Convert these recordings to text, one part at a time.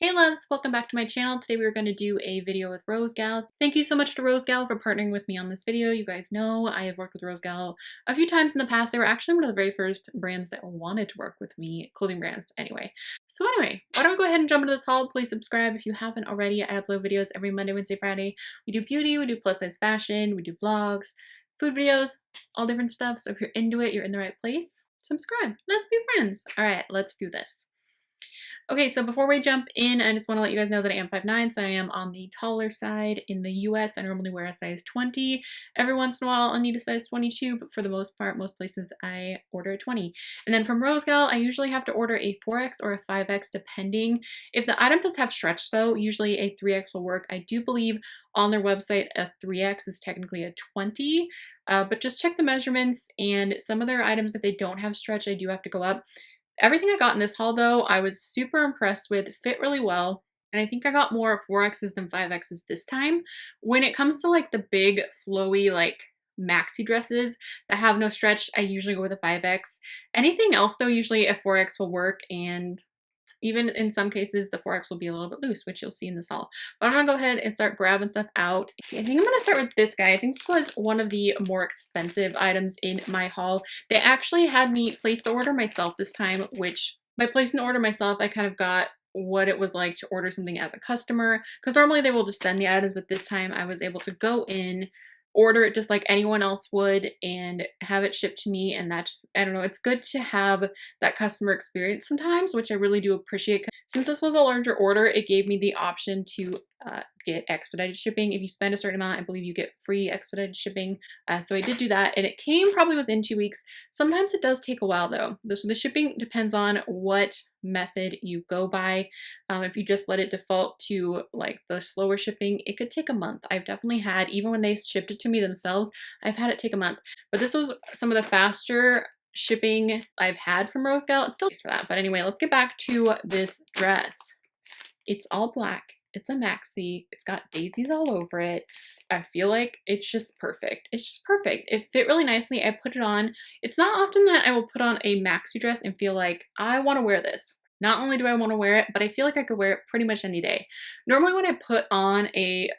Hey loves, welcome back to my channel. Today we're going to do a video with Rosegal. Thank you so much to Rosegal for partnering with me on this video. You guys know I have worked with Rosegal a few times in the past. They were actually one of the very first brands that wanted to work with me, clothing brands anyway. So anyway, why don't we go ahead and jump into this haul. Please subscribe if you haven't already. I upload videos every Monday, Wednesday, Friday. We do beauty, we do plus size fashion, we do vlogs, food videos, all different stuff. So if you're into it, you're in the right place. Subscribe. Let's be friends. All right, let's do this. Okay, so before we jump in, I just want to let you guys know that I am 5'9", so I am on the taller side. In the US, I normally wear a size 20. Every once in a while, I'll need a size 22, but for the most part, most places, I order a 20. And then from Rosegal, I usually have to order a 4X or a 5X, depending. If the item does have stretch, though, usually a 3X will work. I do believe on their website, a 3X is technically a 20, but just check the measurements, and some of their items, if they don't have stretch, I do have to go up. Everything I got in this haul, though, I was super impressed with. Fit really well. And I think I got more 4Xs than 5Xs this time. When it comes to like the big flowy like maxi dresses that have no stretch, I usually go with a 5X. Anything else though, usually a 4X will work, and even in some cases, the 4X will be a little bit loose, which you'll see in this haul. But I'm gonna go ahead and start grabbing stuff out. I think I'm gonna start with this guy. I think this was one of the more expensive items in my haul. They actually had me place the order myself this time, which by placing the order myself, I kind of got what it was like to order something as a customer, because normally they will just send the items, but this time I was able to go in, order it just like anyone else would, and have it shipped to me. And that just, I don't know, it's good to have that customer experience sometimes, which I really do appreciate. Since this was a larger order, it gave me the option to get expedited shipping. If you spend a certain amount, I believe you get free expedited shipping. So I did do that, and it came probably within 2 weeks. Sometimes it does take a while though. So the shipping depends on what method you go by. If you just let it default to like the slower shipping, it could take a month. I've definitely had, even when they shipped it to me themselves, I've had it take a month. But this was some of the faster shipping I've had from Rosegal. It's still for that. But anyway, let's get back to this dress. It's all black. It's a maxi. It's got daisies all over it. I feel like it's just perfect. It's just perfect. It fit really nicely. I put it on. It's not often that I will put on a maxi dress and feel like I want to wear this. Not only do I want to wear it, but I feel like I could wear it pretty much any day. Normally when I put on a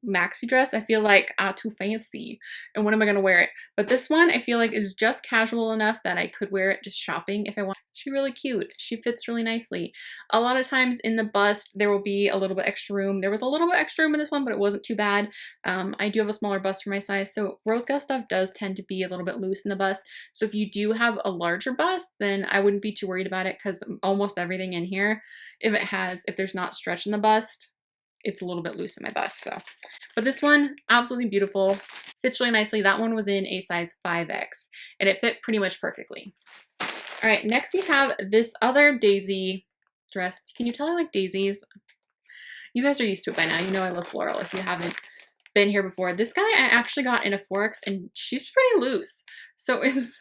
maxi dress, I feel like, too fancy, and when am I going to wear it? But this one I feel like is just casual enough that I could wear it just shopping if I want. She's really cute. She fits really nicely. A lot of times in the bust there will be a little bit extra room. There was a little bit extra room in this one, but it wasn't too bad. I do have a smaller bust for my size, so Rosegal stuff does tend to be a little bit loose in the bust. So if you do have a larger bust, then I wouldn't be too worried about it, because almost everything in here, if there's not stretch in the bust, it's a little bit loose in my bust. So, but this one, absolutely beautiful, fits really nicely. That one was in a size 5X, and it fit pretty much perfectly. All right, next we have this other daisy dress. Can you tell I like daisies? You guys are used to it by now. You know I love floral if you haven't been here before. This guy I actually got in a 4X, and she's pretty loose. So it's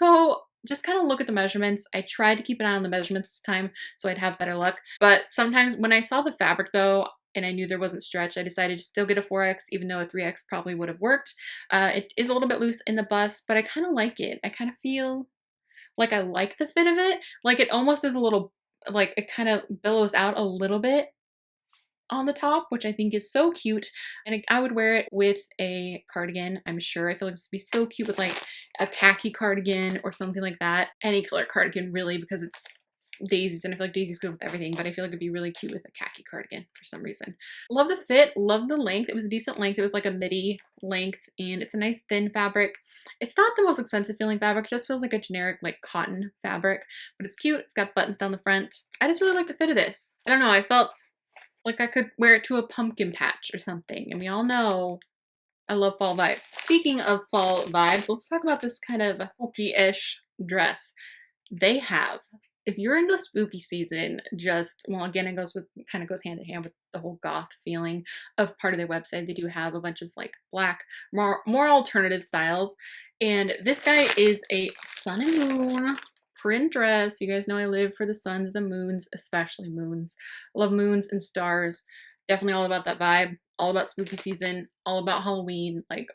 just kind of look at the measurements. I tried to keep an eye on the measurements this time so I'd have better luck. But sometimes when I saw the fabric though, and I knew there wasn't stretch, I decided to still get a 4X, even though a 3X probably would have worked. It is a little bit loose in the bust, but I kind of like it. I kind of feel like I like the fit of it. Like it almost is a little, like it kind of billows out a little bit on the top, which I think is so cute. And I would wear it with a cardigan, I'm sure. I feel like this would be so cute with like a khaki cardigan or something like that. Any color cardigan really, because it's daisies, and I feel like daisies good with everything, but I feel like it'd be really cute with a khaki cardigan for some reason. Love the fit, love the length. It was a decent length. It was like a midi length, and it's a nice thin fabric. It's not the most expensive feeling fabric. It just feels like a generic like cotton fabric, but it's cute. It's got buttons down the front. I just really like the fit of this. I don't know, I felt like I could wear it to a pumpkin patch or something, and we all know I love fall vibes. Speaking of fall vibes, let's talk about this kind of spooky-ish dress. They have, if you're in the spooky season, well, again, it kind of goes hand in hand with the whole goth feeling of part of their website. They do have a bunch of like black, more alternative styles. And this guy is a sun and moon print dress. You guys know I live for the suns, the moons, especially moons. I love moons and stars. Definitely all about that vibe, all about spooky season, all about Halloween. Like,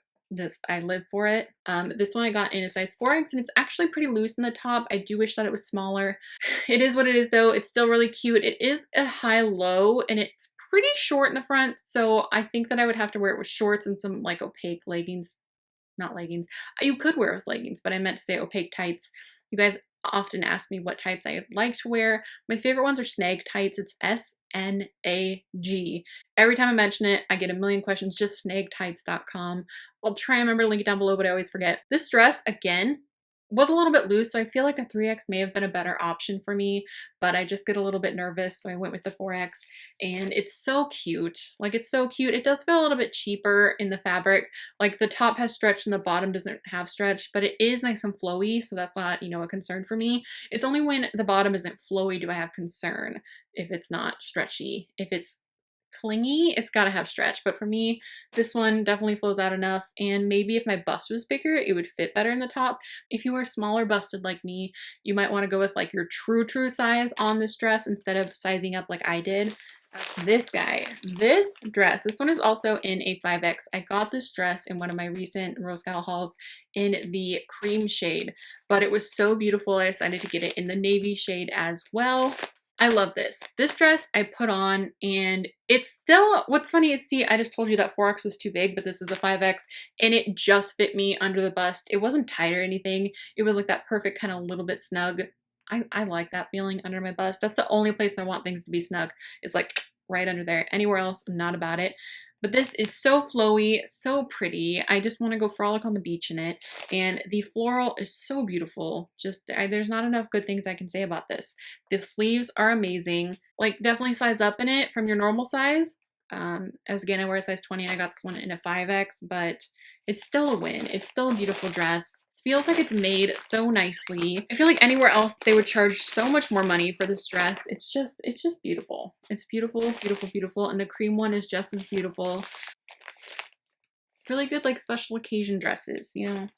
I live for it. This one I got in a size 4X and it's actually pretty loose in the top. I do wish that it was smaller. It is what it is though. It's still really cute. It is a high-low and it's pretty short in the front. So I think that I would have to wear it with shorts and some like opaque leggings. Not leggings. You could wear it with leggings, but I meant to say opaque tights. You guys often ask me what tights I like to wear. My favorite ones are snag tights. It's SNAG. Every time I mention it, I get a million questions. Just snagtights.com. I'll try and remember to link it down below, but I always forget. This dress, again, was a little bit loose, so I feel like a 3X may have been a better option for me, but I just get a little bit nervous, so I went with the 4X, and it's so cute. Like, it's so cute. It does feel a little bit cheaper in the fabric. Like, the top has stretch and the bottom doesn't have stretch, but it is nice and flowy, so that's not, you know, a concern for me. It's only when the bottom isn't flowy do I have concern if it's not stretchy. If it's clingy, it's got to have stretch, but for me this one definitely flows out enough, and maybe if my bust was bigger it would fit better in the top. If you are smaller busted like me, you might want to go with like your true size on this dress instead of sizing up like I did. This dress, this one is also in a 5X. I got this dress in one of my recent Rosegal hauls in the cream shade, but it was so beautiful I decided to get it in the navy shade as well. I love this. This dress I put on and it's still, what's funny is, see, I just told you that 4X was too big, but this is a 5X and it just fit me under the bust. It wasn't tight or anything. It was like that perfect kind of little bit snug. I like that feeling under my bust. That's the only place I want things to be snug. It's like right under there. Anywhere else, I'm not about it. But this is so flowy, so pretty. I just want to go frolic on the beach in it. And the floral is so beautiful. Just, there's not enough good things I can say about this. The sleeves are amazing. Like, definitely size up in it from your normal size. As again, I wear a size 20 and I got this one in a 5X, but it's still a win. It's still a beautiful dress. It feels like it's made so nicely. I feel like anywhere else they would charge so much more money for this dress. It's just beautiful. It's beautiful, beautiful, beautiful. And the cream one is just as beautiful. Really good like special occasion dresses, you know.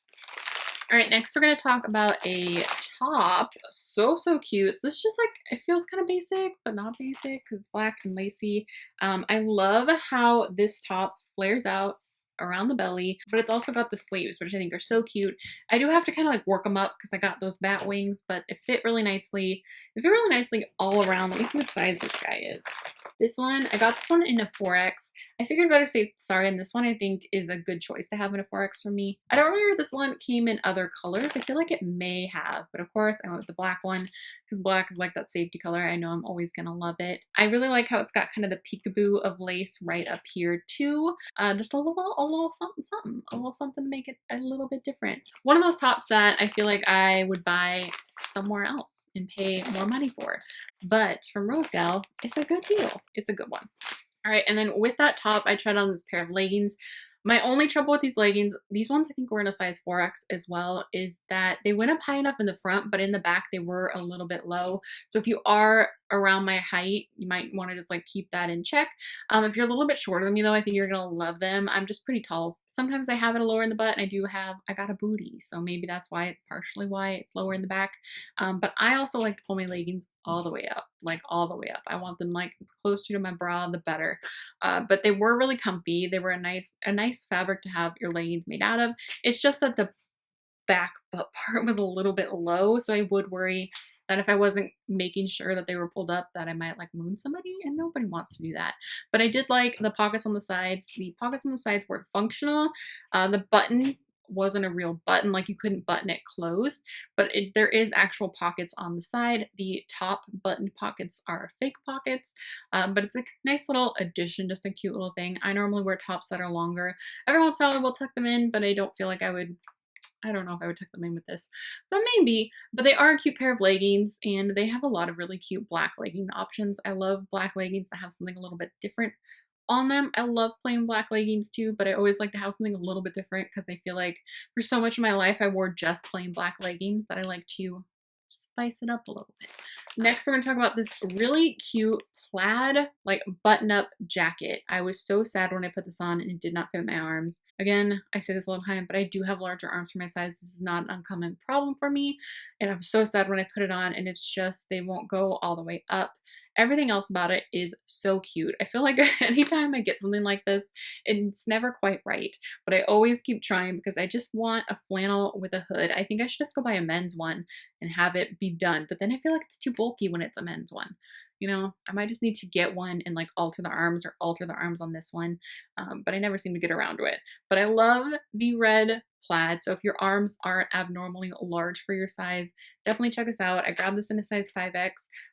All right, next we're going to talk about a top. So cute. This is just like, it feels kind of basic, but not basic because it's black and lacy. I love how this top flares out around the belly, but it's also got the sleeves, which I think are so cute. I do have to kind of like work them up because I got those bat wings, but it fit really nicely. It fit really nicely all around. Let me see what size this guy is. This one, I got this one in a 4X. I figured better say sorry, and this one I think is a good choice to have in a 4X for me. I don't remember if this one came in other colors. I feel like it may have, but of course I went with the black one because black is like that safety color. I know I'm always gonna love it. I really like how it's got kind of the peekaboo of lace right up here too. Just a little something to make it a little bit different. One of those tops that I feel like I would buy somewhere else and pay more money for. But from Rosegal, it's a good deal. It's a good one. All right, and then with that top, I tried on this pair of leggings. My only trouble with these leggings, these ones I think were in a size 4X as well, is that they went up high enough in the front, but in the back they were a little bit low. So if you are around my height, you might want to just like keep that in check. If you're a little bit shorter than me though, I think you're gonna love them. I'm just pretty tall. Sometimes I have it lower in the butt, and I got a booty, so maybe that's why, partially why it's lower in the back. But I also like to pull my leggings all the way up, like all the way up. I want them like closer to my bra, the better. But they were really comfy. They were a nice fabric to have your leggings made out of. It's just that the back butt part was a little bit low, so I would worry that if I wasn't making sure that they were pulled up that I might like wound somebody, and nobody wants to do that. But I did like the pockets on the sides. The pockets on the sides were functional. The button wasn't a real button, like you couldn't button it closed, but there is actual pockets on the side. The top button pockets are fake pockets, but it's a nice little addition, just a cute little thing. I normally wear tops that are longer. Every once in a while I will tuck them in, but I don't feel like I don't know if I would tuck them in with this, but maybe. But they are a cute pair of leggings, and they have a lot of really cute black legging options. I love black leggings that have something a little bit different on them. I love plain black leggings too, but I always like to have something a little bit different because I feel like for so much of my life I wore just plain black leggings that I like to spice it up a little bit. Next, we're going to talk about this really cute plaid, like button-up jacket. I was so sad when I put this on and it did not fit my arms. Again, I say this a little time, but I do have larger arms for my size. This is not an uncommon problem for me, and I'm so sad when I put it on and it's just, they won't go all the way up. Everything else about it is so cute. I feel like anytime I get something like this, it's never quite right, but I always keep trying because I just want a flannel with a hood. I think I should just go buy a men's one and have it be done, but then I feel like it's too bulky when it's a men's one. You know, I might just need to get one and like alter the arms or alter the arms on this one, but I never seem to get around to it. But I love the red plaid, so if your arms aren't abnormally large for your size, definitely check this out. I grabbed this in a size 5X,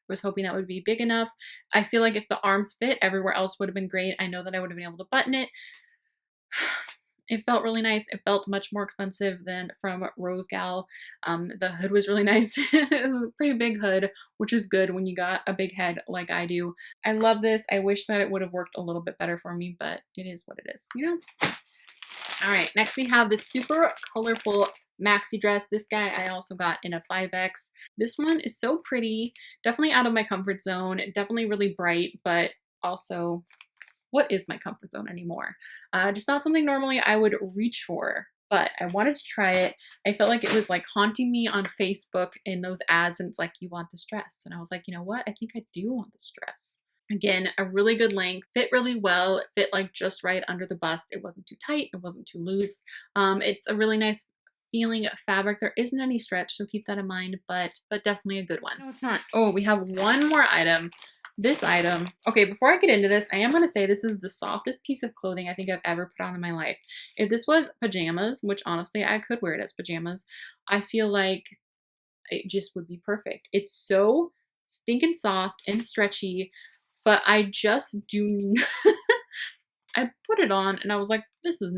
was hoping that would be big enough. I feel like if the arms fit, everywhere else would have been great. I know that I would have been able to button it. It felt really nice. It felt much more expensive than from Rosegal. The hood was really nice. It was a pretty big hood, which is good when you got a big head like I do. I love this. I wish that it would have worked a little bit better for me, but it is what it is, you know? All right, next we have this super colorful maxi dress. This guy I also got in a 5X. This one is so pretty. Definitely out of my comfort zone. Definitely really bright, but also what is my comfort zone anymore? Just not something normally I would reach for, but I wanted to try it. I felt like it was like haunting me on Facebook in those ads, and it's like, you want this dress. And I was like, you know what? I think I do want this dress. Again, a really good length, fit really well. It fit like just right under the bust. It wasn't too tight. It wasn't too loose. It's a really nice feeling fabric. There isn't any stretch, so keep that in mind, but definitely a good one. No, it's not. Oh, we have one more item. This item, okay, before I get into this, I am going to say this is the softest piece of clothing I think I've ever put on in my life. If this was pajamas, which honestly I could wear it as pajamas, I feel like it just would be perfect. It's so stinking soft and stretchy, but I just do I put it on and I was like, this is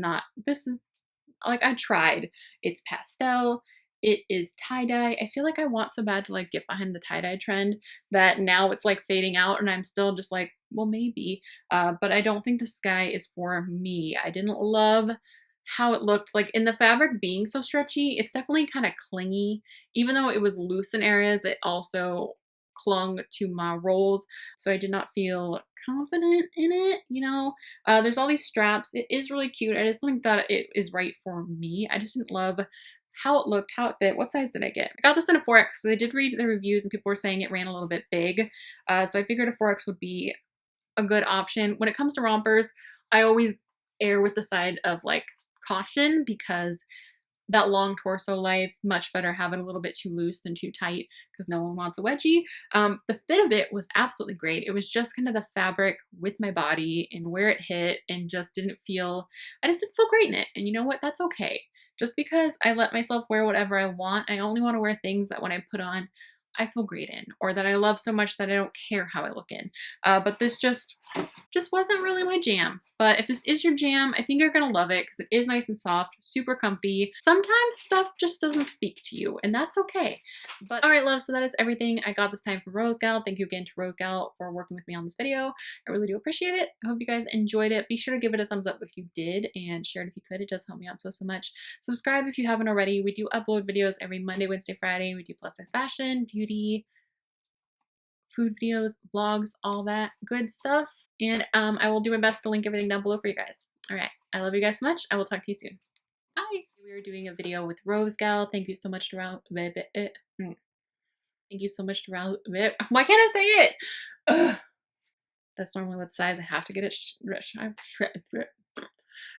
like, I tried. It's pastel. It is tie-dye. I feel like I want so bad to like get behind the tie-dye trend that now it's like fading out and I'm still just like, well, maybe. But I don't think this guy is for me. I didn't love how it looked. Like in the fabric being so stretchy, it's definitely kind of clingy. Even though it was loose in areas, it also clung to my rolls. So I did not feel confident in it, you know? There's all these straps. It is really cute. I just think that it is right for me. I just didn't love how it looked, how it fit. What size did I get? I got this in a 4X because I did read the reviews and people were saying it ran a little bit big. So I figured a 4X would be a good option. When it comes to rompers, I always err with the side of like caution because that long torso life, much better have it a little bit too loose than too tight because no one wants a wedgie. The fit of it was absolutely great. It was just kind of the fabric with my body and where it hit and just didn't feel, I just didn't feel great in it. And you know what? That's okay. Just because I let myself wear whatever I want, I only want to wear things that when I put on, I feel great in, or that I love so much that I don't care how I look in. But this just wasn't really my jam. But if this is your jam, I think you're gonna love it because it is nice and soft, super comfy. Sometimes stuff just doesn't speak to you, and that's okay. But all right, love, so that is everything I got this time from Rosegal. Thank you again to Rosegal for working with me on this video. I really do appreciate it. I hope you guys enjoyed it. Be sure to give it a thumbs up if you did, and share it if you could. It does help me out so much. Subscribe if you haven't already. We do upload videos every Monday, Wednesday, Friday. We do plus size fashion, beauty, food videos, vlogs, all that good stuff. And I will do my best to link everything down below for you guys. All right, I love you guys so much. I will talk to you soon. Bye. We are doing a video with Rosegal. Thank you so much to Thank you so much to Why can't I say it? Ugh. That's normally what size I have to get it.